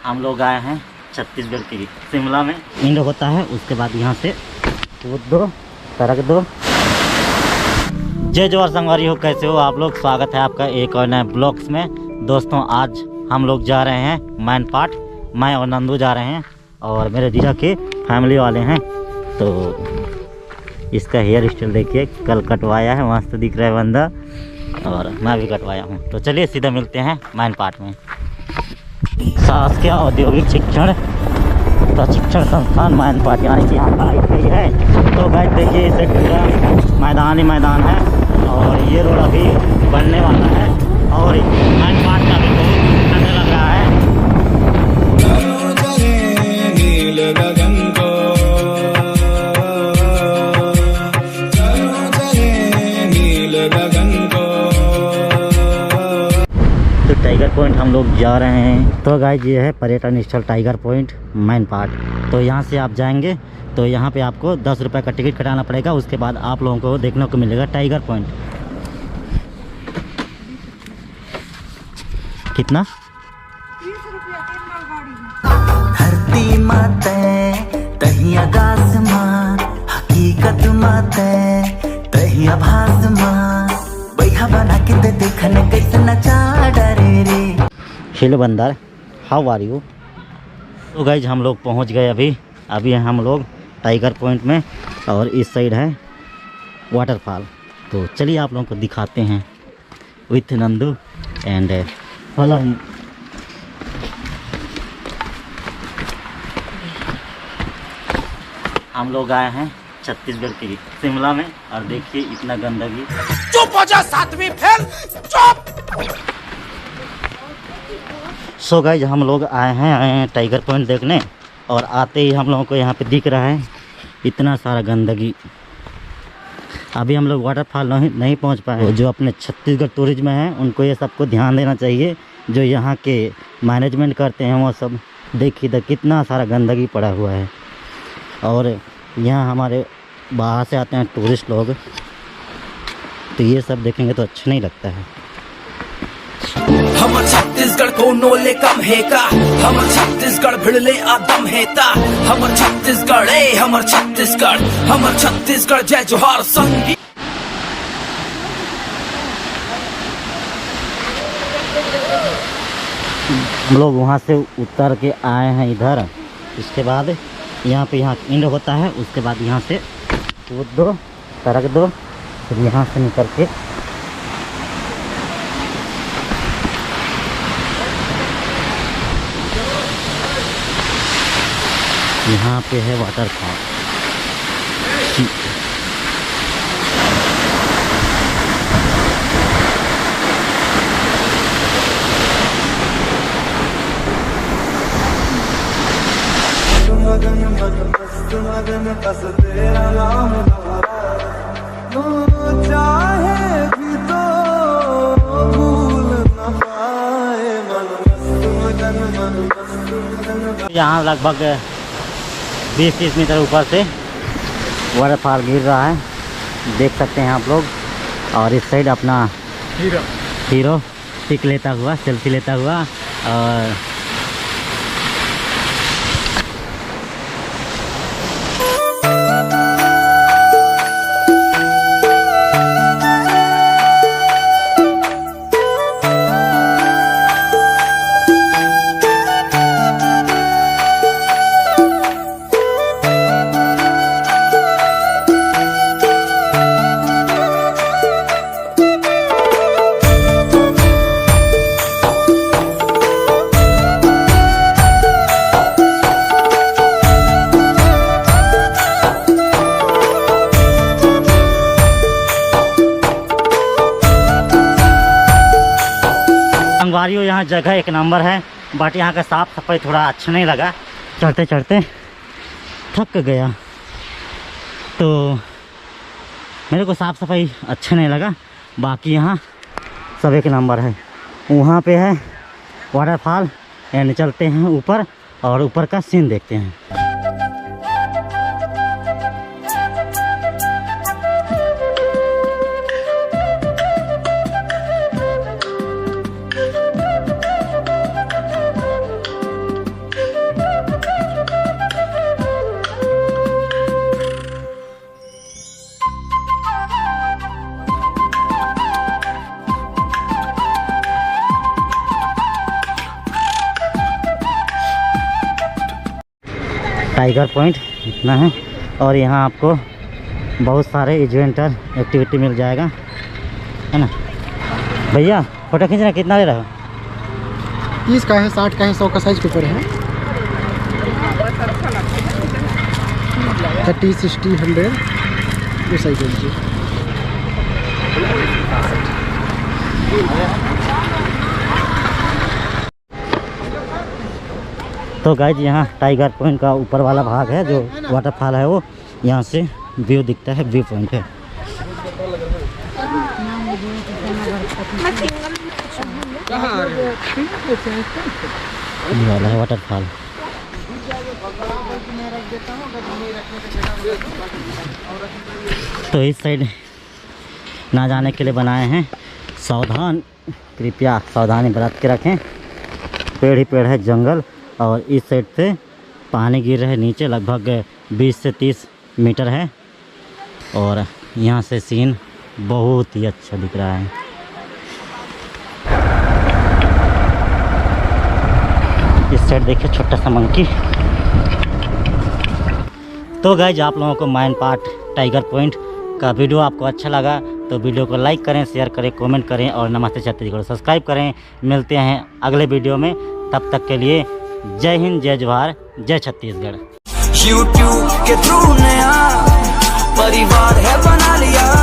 हम लोग आए हैं छत्तीसगढ़ के शिमला में। इंड होता है, उसके बाद यहाँ से कूद दो, सरक दो। जय जवाहर संगवारी हो, कैसे हो आप लोग। स्वागत है आपका एक और नए ब्लॉग्स में। दोस्तों आज हम लोग जा रहे हैं मैनपाट। मैं और नंदू जा रहे हैं और मेरे जीजा के फैमिली वाले हैं। तो इसका हेयर स्टाइल देखिए, कल कटवाया है, मस्त दिख रहा है बंदा, और मैं भी कटवाया हूँ। तो चलिए सीधा मिलते हैं मैनपाट में। शासकीय औद्योगिक शिक्षण प्रशिक्षण संस्थान मैनपाट, यानी कि यहाँ का आई है। तो गाइस देखिए, इसे पूरा मैदान ही मैदान है और ये रोड अभी बनने वाला है और मैनपाट का भी बहुत ठंड लग रहा है। तो टाइगर पॉइंट हम लोग जा रहे हैं। तो गाइस ये है पर्यटन स्थल टाइगर पॉइंट मैनपाट। तो यहाँ से आप जाएंगे तो यहाँ पे आपको 10 रुपये का टिकट कटाना पड़ेगा। उसके बाद आप लोगों को देखने को मिलेगा टाइगर पॉइंट। कितना? 30 रुपया 3 गाड़ी है। धरती माते तही आकाश माँ, हकीकत माते तही आभास माँ, बैहा बना के दे देखने कैसे नचा डरे रे। हेलो बंदर, हाउ आर यू। तो गाइज हम लोग पहुँच गए अभी हैं हम लोग टाइगर पॉइंट में और इस साइड है वाटरफॉल। तो चलिए आप लोगों को दिखाते हैं with Nandu and follow him. हम लोग आए हैं छत्तीसगढ़ के शिमला में और देखिए इतना गंदगी। चुप हो जा, 7वीं फेल, चुप। सो गाइज हम लोग आए हैं टाइगर पॉइंट देखने और आते ही हम लोगों को यहाँ पे दिख रहा है इतना सारा गंदगी। अभी हम लोग वाटरफॉल नहीं पहुँच पाए। जो अपने छत्तीसगढ़ टूरिज्म में हैं उनको ये सबको ध्यान देना चाहिए। जो यहाँ के मैनेजमेंट करते हैं वो सब देखिए इधर कितना सारा गंदगी पड़ा हुआ है। और यहाँ हमारे बाहर से आते हैं टूरिस्ट लोग, तो ये सब देखेंगे तो अच्छा नहीं लगता है। हमर छत्तीसगढ़ को नोले कम है का, हमर छत्तीसगढ़ भिड़ले आदम हेता। हमर छत्तीसगढ़ हमर छत्तीसगढ़, हमर छत्तीसगढ़ जय जोहार संगी। हम लोग वहाँ से उतर के आए हैं इधर। इसके बाद यहाँ इंड होता है, उसके बाद यहाँ से कूद दो, सरक दो, फिर यहाँ से निकल के यहाँ पे है वाटरफॉल। यहाँ लगभग 20-30 मीटर ऊपर से वाटरफॉल गिर रहा है, देख सकते हैं आप लोग। और इस साइड अपना हीरो पिक लेता हुआ, सेल्फी लेता हुआ। और संगवारी हो, यहाँ जगह एक नंबर है, बट यहाँ का साफ़ सफाई थोड़ा अच्छा नहीं लगा। चढ़ते चढ़ते थक गया, तो मेरे को साफ़ सफाई अच्छा नहीं लगा। बाकी यहाँ सब एक नंबर है। वहाँ पे है वाटरफॉल एंड चलते हैं ऊपर और ऊपर का सीन देखते हैं। टाइगर पॉइंट इतना है। और यहाँ आपको बहुत सारे एडवेंचर एक्टिविटी मिल जाएगा, है ना। भैया फ़ोटो खींचना कितना ले रहा हो? 30 का है, 60 का है, 100 का साइज पेपर है। 30, 60, 100 वो साइज है जी। तो गाइज यहाँ टाइगर पॉइंट का ऊपर वाला भाग है, जो वाटरफॉल है वो यहाँ से व्यू दिखता है, व्यू पॉइंट है। ये वाला है वाटरफॉल। तो इस साइड ना जाने के लिए बनाए हैं, सावधान, कृपया सावधानी बरत के रखें। पेड़ ही पेड़ है, जंगल। और इस साइड से पानी गिर रहा है नीचे, लगभग 20 से 30 मीटर है। और यहाँ से सीन बहुत ही अच्छा दिख रहा है। इस साइड देखिए छोटा सा मंकी। तो गाइज आप लोगों को माइन पार्ट टाइगर पॉइंट का वीडियो आपको अच्छा लगा तो वीडियो को लाइक करें, शेयर करें, कमेंट करें और नमस्ते छत्तीसगढ़ सब्सक्राइब करें। मिलते हैं अगले वीडियो में, तब तक के लिए जय हिंद, जय जवाहर, जय छत्तीसगढ़। YouTube के थ्रू नया परिवार है बना लिया।